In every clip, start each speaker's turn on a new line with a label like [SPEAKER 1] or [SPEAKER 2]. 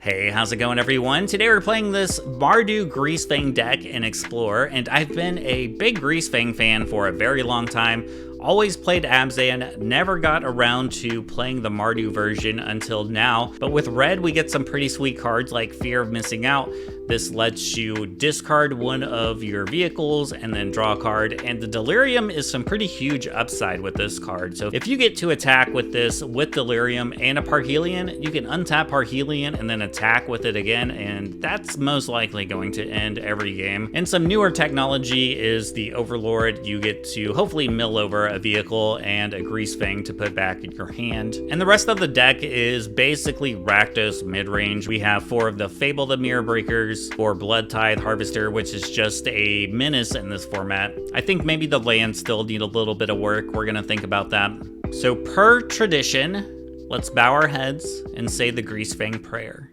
[SPEAKER 1] Hey, how's it going everyone? Today we're playing this Mardu Greasefang deck in Explore, and I've been a big Greasefang fan for a very long time. Always played Abzan, never got around to playing the Mardu version until now, but with red we get some pretty sweet cards like Fear of Missing Out. This lets you discard one of your vehicles and then draw a card, and the Delirium is some pretty huge upside with this card. So if you get to attack with this with Delirium and a Parhelion, you can untap Parhelion and then attack with it again, and that's most likely going to end every game. And some newer technology is the Overlord. You get to hopefully mill over a vehicle and a Greasefang to put back in your hand. And the rest of the deck is basically Rakdos mid-range. We have 4 of the Fable the Mirror Breakers, 4 Blood Tithe Harvester, which is just a menace in this format. I think maybe the lands still need a little bit of work. We're gonna think about that. So per tradition, let's bow our heads and say the Greasefang prayer.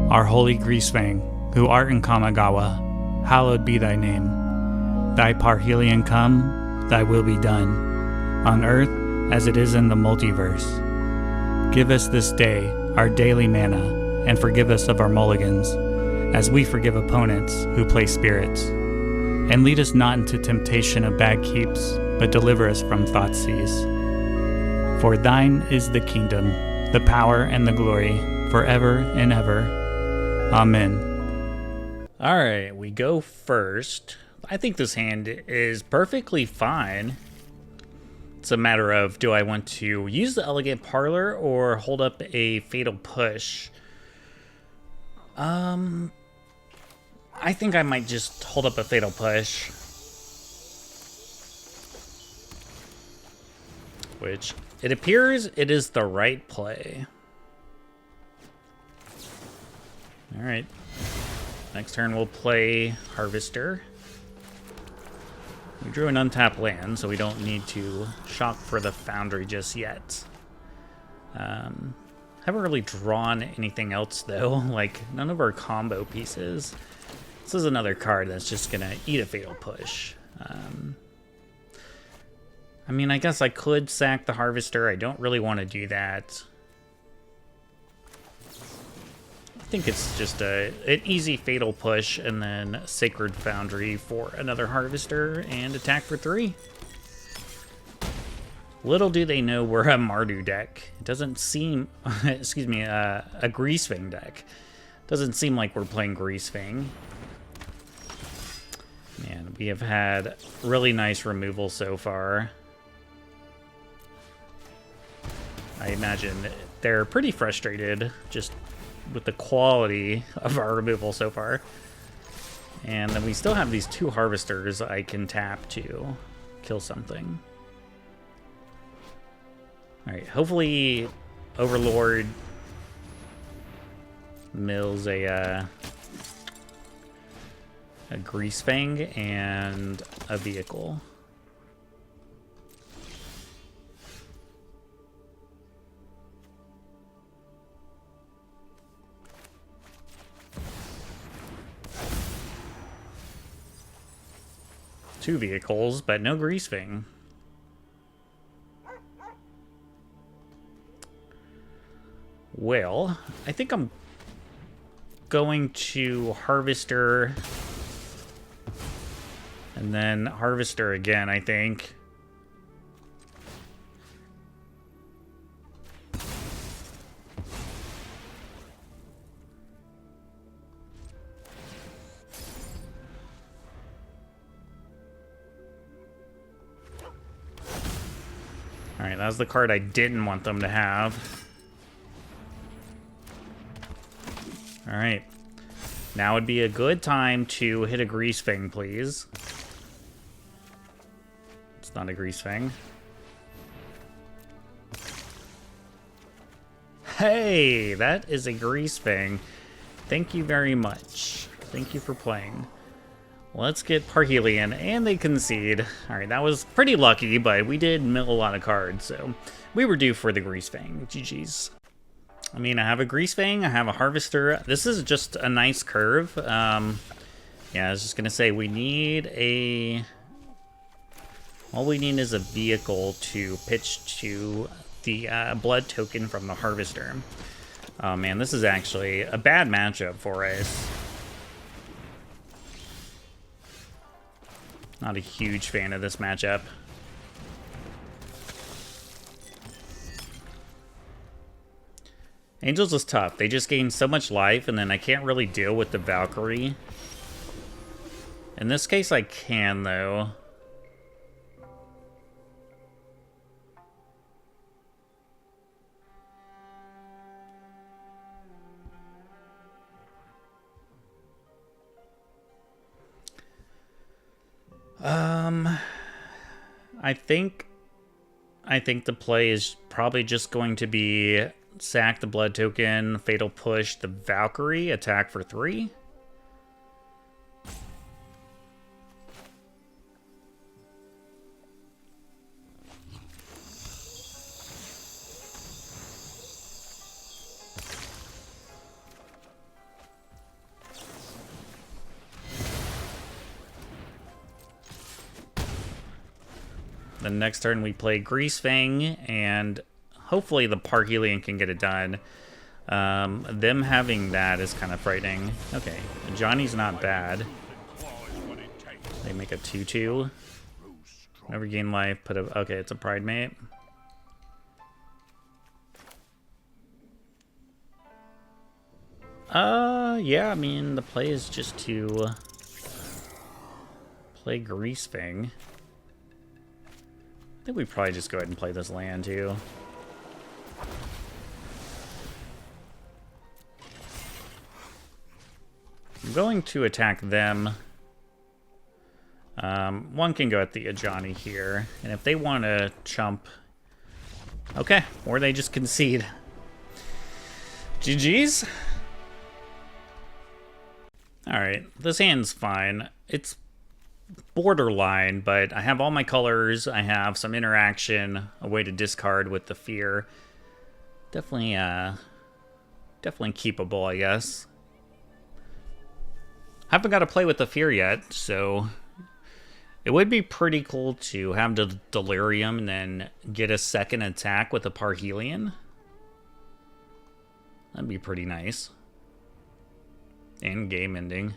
[SPEAKER 2] Our holy Greasefang, who art in Kamigawa, hallowed be thy name. Thy Parhelion come, thy will be done, on earth as it is in the multiverse. Give us this day our daily mana, and forgive us of our mulligans, as we forgive opponents who play spirits. And lead us not into temptation of bad keeps, but deliver us from Thoughtseize. For thine is the kingdom, the power, and the glory, forever and ever. Amen.
[SPEAKER 1] Alright, we go first. I think this hand is perfectly fine. It's a matter of, do I want to use the Elegant Parlor or hold up a Fatal Push? I think I might just hold up a Fatal Push. Which, it appears it is the right play. Alright. Next turn we'll play Harvester. We drew an untapped land, so we don't need to shop for the Foundry just yet. Haven't really drawn anything else, though. Like, none of our combo pieces. This is another card that's just gonna eat a Fatal Push. I mean, I guess I could sack the Harvester. I don't really want to do that. I think it's just an easy Fatal Push and then Sacred Foundry for another Harvester and attack for 3. Little do they know we're a Mardu deck. It doesn't seem, excuse me, a Greasefang deck. Doesn't seem like we're playing Greasefang. Man, we have had really nice removal so far. I imagine they're pretty frustrated just with the quality of our removal so far. And then we still have these 2 Harvesters I can tap to kill something. Alright, hopefully Overlord mills a Greasefang and a vehicle. Two vehicles, but no Greasefang. Well, I think I'm going to Harvester and then Harvester again, I think. Alright, that was the card I didn't want them to have. Alright. Now would be a good time to hit a Greasefang, please. It's not a Greasefang. Hey, that is a Greasefang. Thank you very much. Thank you for playing. Let's get Parhelion, and they concede. Alright, that was pretty lucky, but we did mill a lot of cards, so we were due for the Greasefang. GG's. I mean, I have a Greasefang, I have a Harvester. This is just a nice curve. Yeah, I was just gonna say, we need a... All we need is a vehicle to pitch to the blood token from the Harvester. Oh man, this is actually a bad matchup for us. Not a huge fan of this matchup. Angels is tough. They just gain so much life, and then I can't really deal with the Valkyrie. In this case, I can, though. I think the play is probably just going to be sack the blood token, fatal push the Valkyrie, attack for 3. The next turn we play Greasefang, and hopefully the Parhelion can get it done. Them having that is kind of frightening. Okay, Johnny's not bad. They make a 2/2. Never gain life, put a... Okay, it's a Pride Mate. Yeah, I mean, the play is just to play Greasefang. I think we probably just go ahead and play this land, too. I'm going to attack them. One can go at the Ajani here. And if they want to chump... Okay, or they just concede. GG's. Alright, this hand's fine. It's borderline, but I have all my colors. I have some interaction, a way to discard with the fear. Definitely keepable, I guess. Haven't got to play with the fear yet, so it would be pretty cool to have the delirium and then get a second attack with a Parhelion. That'd be pretty nice. And game ending.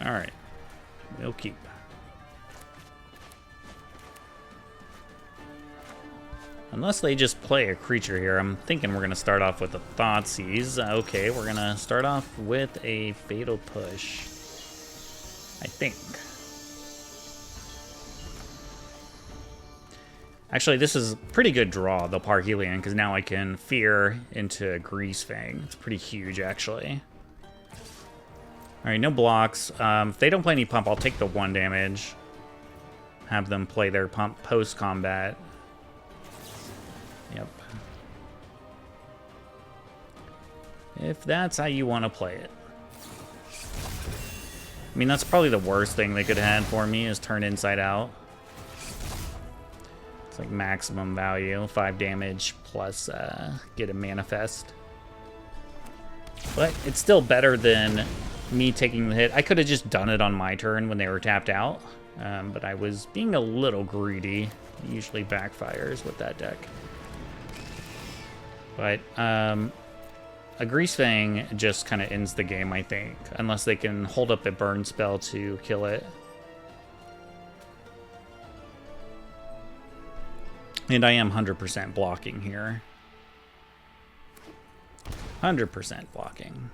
[SPEAKER 1] Alright. We'll keep. Unless they just play a creature here. I'm thinking we're going to start off with a Thoughtseize. Okay, we're going to start off with a Fatal Push. I think. Actually, this is a pretty good draw, the Parhelion, because now I can Fear into Greasefang. It's pretty huge, actually. Alright, no blocks. If they don't play any pump, I'll take the 1 damage. Have them play their pump post-combat. Yep. If that's how you want to play it. I mean, that's probably the worst thing they could have had for me, is turn inside out. It's like maximum value, 5 damage plus get a manifest. But it's still better than me taking the hit. I could have just done it on my turn when they were tapped out, but I was being a little greedy. It usually backfires with that deck. But a Greasefang just kind of ends the game, I think, unless they can hold up a burn spell to kill it. And I am 100% blocking here. 100% blocking.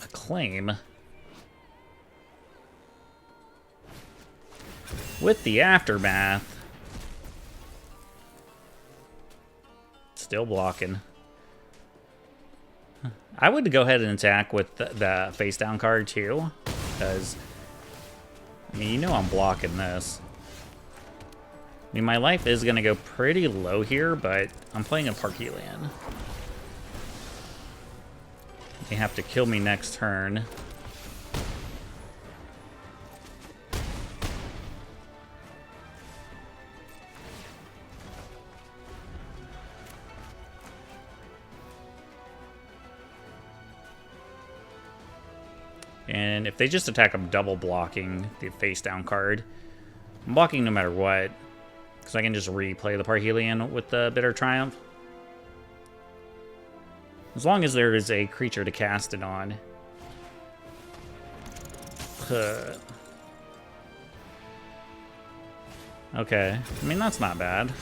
[SPEAKER 1] Acclaim. With the Aftermath. Still blocking. I would go ahead and attack with the face down card too, because I mean, you know I'm blocking this. I mean, my life is going to go pretty low here, but I'm playing a Parhelion. They have to kill me next turn. And if they just attack, I'm double blocking the face down card. I'm blocking no matter what, because I can just replay the Parhelion with the Bitter Triumph. As long as there is a creature to cast it on. Okay, I mean, that's not bad.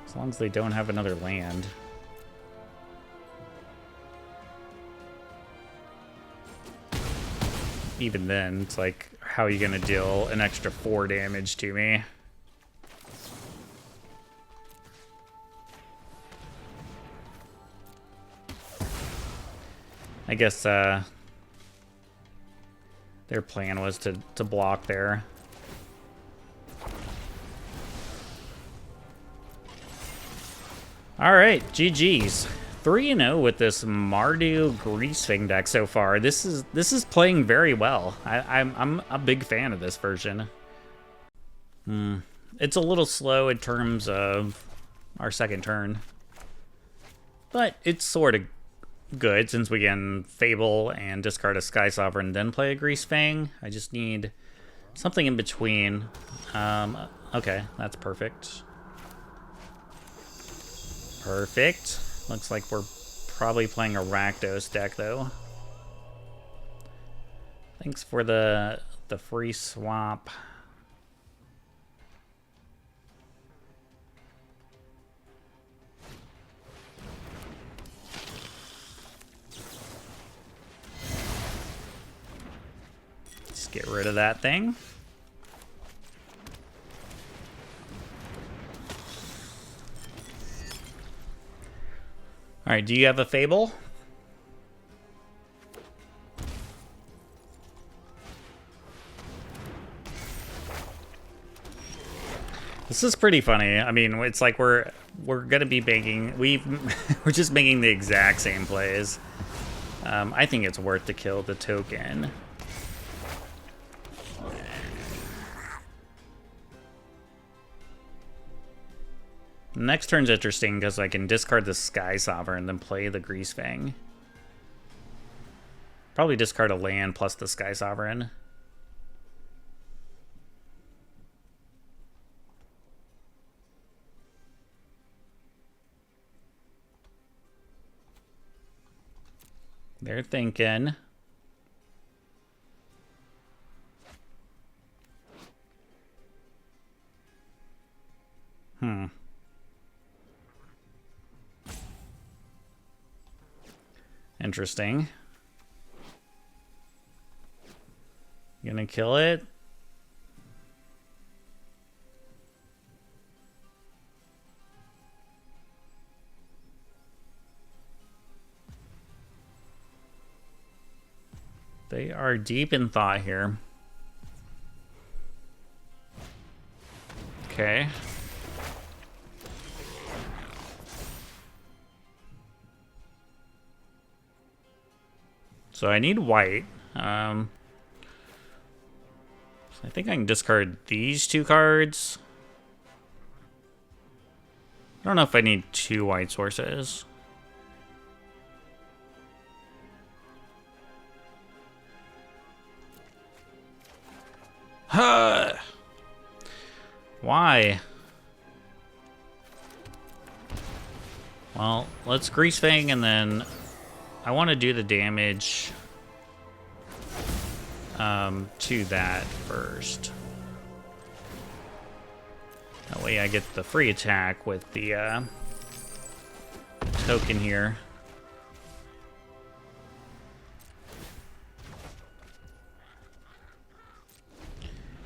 [SPEAKER 1] As long as they don't have another land. Even then, it's like, how are you gonna deal an extra 4 damage to me? I guess, their plan was to block there. Alright, GG's. 3-0 with this Mardu Greasefang deck so far. This is playing very well. I'm a big fan of this version. It's a little slow in terms of our second turn. But it's sort of good since we can Fable and discard a Sky Sovereign, then play a Greasefang. I just need something in between. Okay, that's perfect. Perfect. Looks like we're probably playing a Rakdos deck, though. Thanks for the free swap. Let's get rid of that thing. All right, do you have a Fable? This is pretty funny. I mean, it's like we're gonna be making we're just making the exact same plays. I think it's worth to kill the token. Next turn's interesting because I can discard the Sky Sovereign and then play the Greasefang. Probably discard a land plus the Sky Sovereign. They're thinking. Interesting. Gonna kill it? They are deep in thought here. Okay. So I need white. So I think I can discard these 2 cards. I don't know if I need 2 white sources. Huh. Why? Well, let's Greasefang and then I want to do the damage to that first. That way I get the free attack with the token here.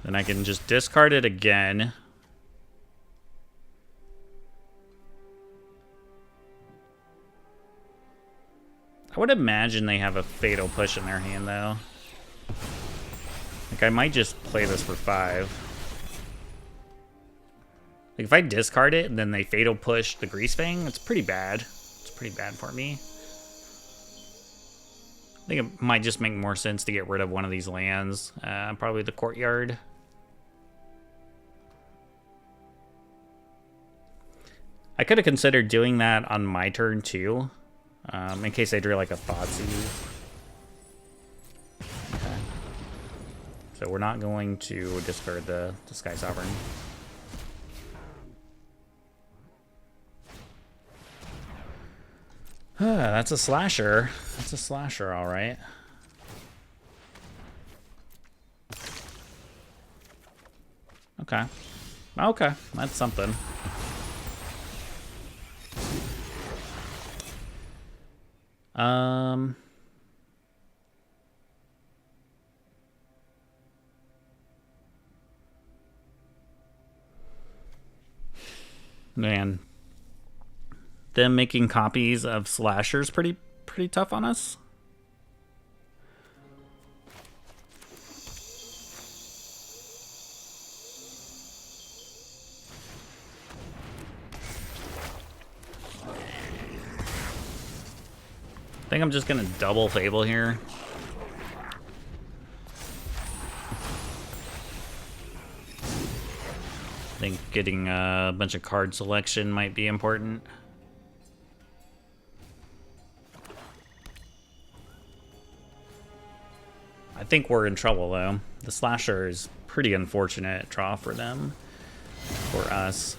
[SPEAKER 1] Then I can just discard it again. I would imagine they have a Fatal Push in their hand, though. Like, I might just play this for 5. Like, if I discard it and then they Fatal Push the Greasefang, it's pretty bad. It's pretty bad for me. I think it might just make more sense to get rid of one of these lands. Probably the Courtyard. I could have considered doing that on my turn, too. In case I drew like a Thoughtseize. Okay. So we're not going to discard the Sky Sovereign. That's a slasher. That's a slasher, all right. Okay. Okay, that's something. Man. Them making copies of slashers pretty tough on us. I think I'm just gonna double Fable here. I think getting a bunch of card selection might be important. I think we're in trouble though. The slasher is pretty unfortunate draw for them, for us.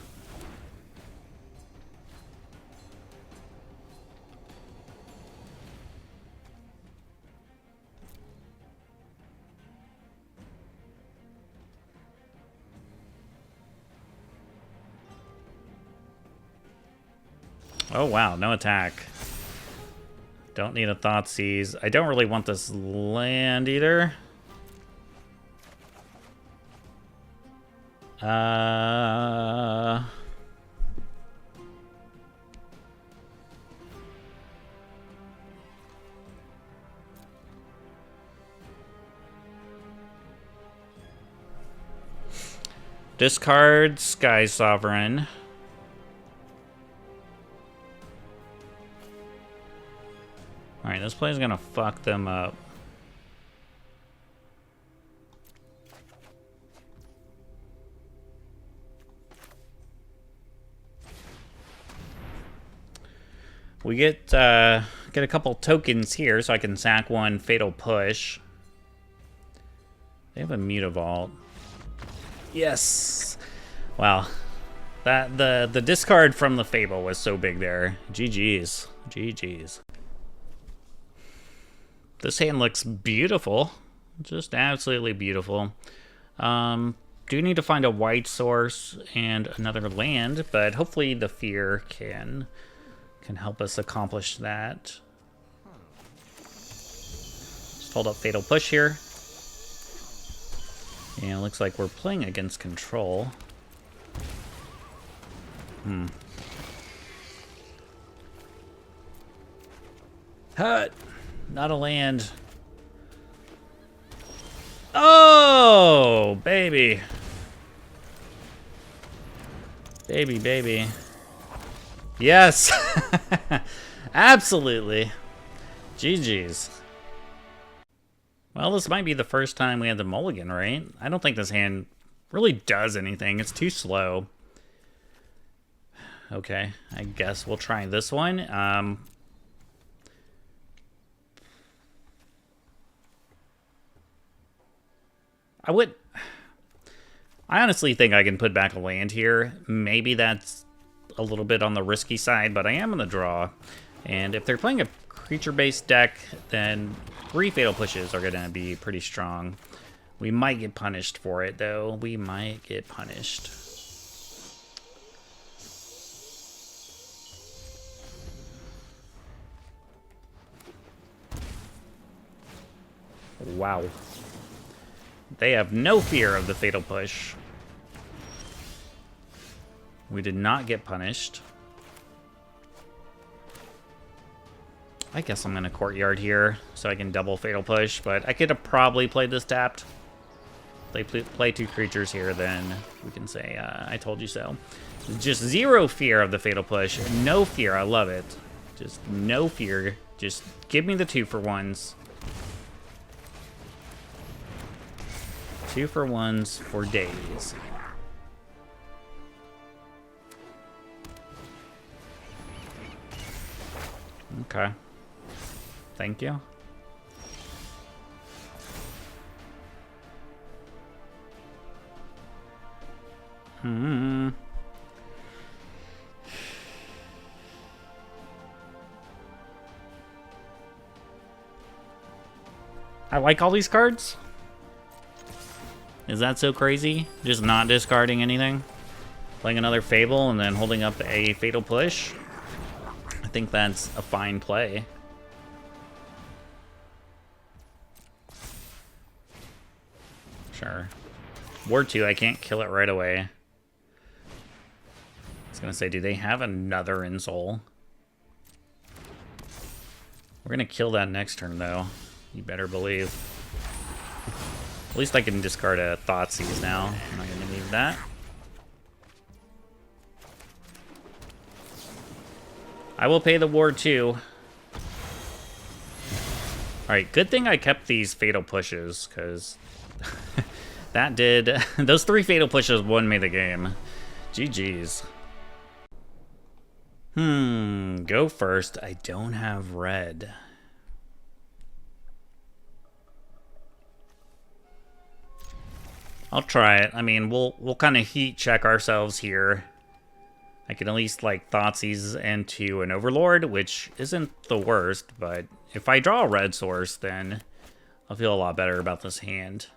[SPEAKER 1] Oh wow, no attack. Don't need a Thoughtseize. I don't really want this land either. Discard Sky Sovereign. Alright, this play is gonna fuck them up. We get a couple tokens here, so I can sack one Fatal Push. They have a Mutavault. Yes! Wow. The discard from the Fable was so big there. GG's. GG's. This hand looks beautiful. Just absolutely beautiful. Do need to find a white source and another land, but hopefully the Fear can help us accomplish that. Just hold up Fatal Push here. And it looks like we're playing against control. Hut! Not a land. Oh, baby. Baby, baby. Yes! Absolutely. GG's. Well, this might be the first time we had the mulligan, right? I don't think this hand really does anything. It's too slow. Okay, I guess we'll try this one. I honestly think I can put back a land here. Maybe that's a little bit on the risky side, but I am in the draw. And if they're playing a creature-based deck, then 3 Fatal Pushes are going to be pretty strong. We might get punished for it, though. We might get punished. Wow. They have no fear of the Fatal Push. We did not get punished. I guess I'm going to Courtyard here so I can double Fatal Push, but I could have probably played this tapped. If they play 2 creatures here, then we can say, I told you so. Just 0 fear of the Fatal Push. No fear. I love it. Just no fear. Just give me the 2-for-1s. 2-for-1s for days. Okay. Thank you. I like all these cards. Is that so crazy? Just not discarding anything? Playing another Fable and then holding up a Fatal Push? I think that's a fine play. Sure. War 2, I can't kill it right away. I was gonna say, do they have another Insole? We're gonna kill that next turn, though. You better believe. At least I can discard a Thoughtseize now. I'm not gonna need that. I will pay the War 2. Alright, good thing I kept these Fatal Pushes, because that did... Those 3 Fatal Pushes won me the game. GG's. Go first. I don't have red. I'll try it. I mean, we'll kind of heat check ourselves here. I can at least, like, Thoughtseize into an Overlord, which isn't the worst, but if I draw a red source, then I'll feel a lot better about this hand.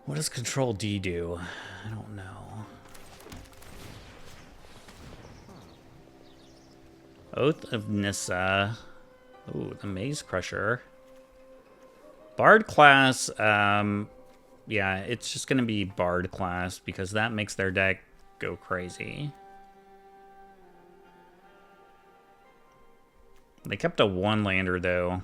[SPEAKER 1] What does Control D do? I don't know. Oath of Nissa. Ooh, the Maze Crusher. Bard class, yeah, it's just going to be Bard class because that makes their deck go crazy. They kept a 1-lander, though.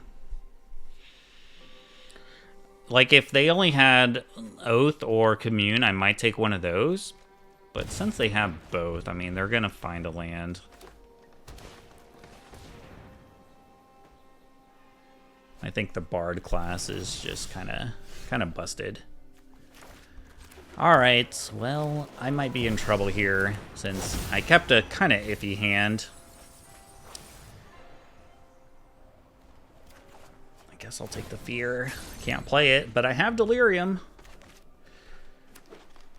[SPEAKER 1] Like, if they only had Oath or Commune, I might take one of those. But since they have both, I mean, they're going to find a land. I think the Bard class is just kind of busted. All right, well, I might be in trouble here since I kept a kind of iffy hand. I guess I'll take the Fear. Can't play it, but I have Delirium.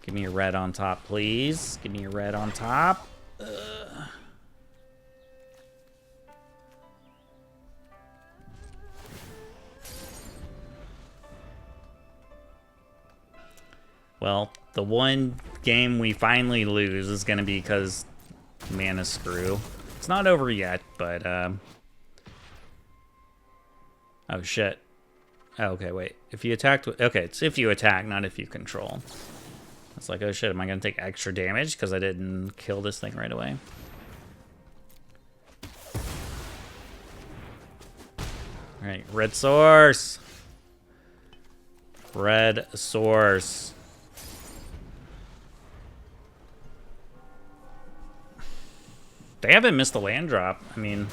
[SPEAKER 1] Give me a red on top, please. Give me a red on top. Well, the one game we finally lose is going to be because mana screw. It's not over yet, but, oh, shit. Oh, okay, wait. If you attacked... Okay, it's if you attack, not if you control. It's like, oh, shit, am I going to take extra damage because I didn't kill this thing right away? Alright, red source. Red source. They haven't missed a land drop. I mean...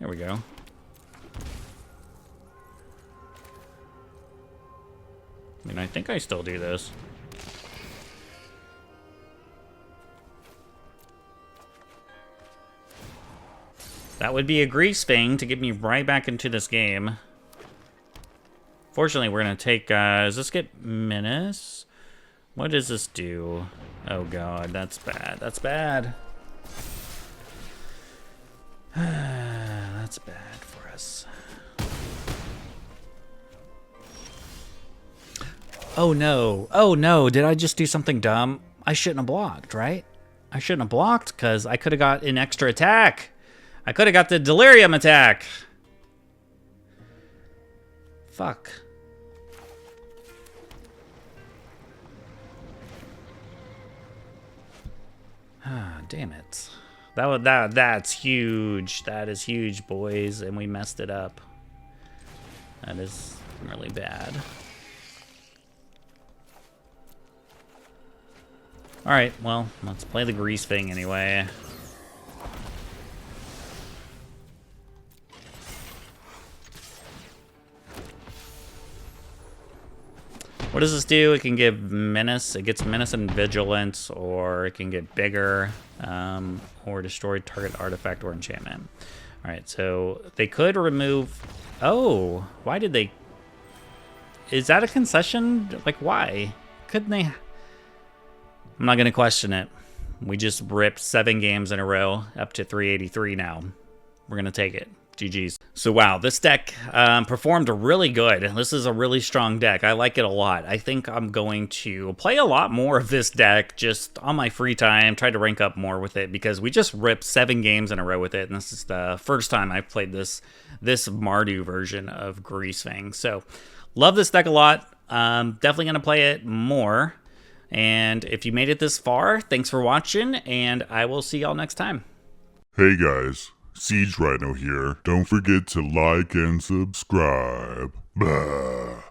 [SPEAKER 1] There we go. I mean, I think I still do this. That would be a Greasefang to get me right back into this game. Fortunately, we're going to take... does this get Menace? What does this do? Oh god, that's bad. That's bad. That's bad for us. Oh no. Oh no, did I just do something dumb? I shouldn't have blocked, right? I shouldn't have blocked because I could have got an extra attack. I could have got the Delirium attack. Fuck. Ah, damn it. That's huge. That is huge, boys, and we messed it up. That is really bad. Alright, well, let's play the Greasefang anyway. What does this do? It can give Menace. It gets Menace and Vigilance, or it can get bigger, or destroy target artifact or enchantment. Alright, so they could remove Oh, why did they... Is that a concession? Like, why? Couldn't they... I'm not going to question it. We just ripped 7 games in a row, up to 383 now. We're going to take it. GG's. So wow, this deck performed really good. This is a really strong deck. I like it a lot. I think I'm going to play a lot more of this deck just on my free time, try to rank up more with it, because we just ripped 7 games in a row with it, and this is the first time I've played this Mardu version of Greasefang. So love this deck a lot. Definitely going to play it more. And if you made it this far, thanks for watching, and I will see y'all next time.
[SPEAKER 3] Hey guys, Siege Rhino here. Don't forget to like and subscribe. Blah.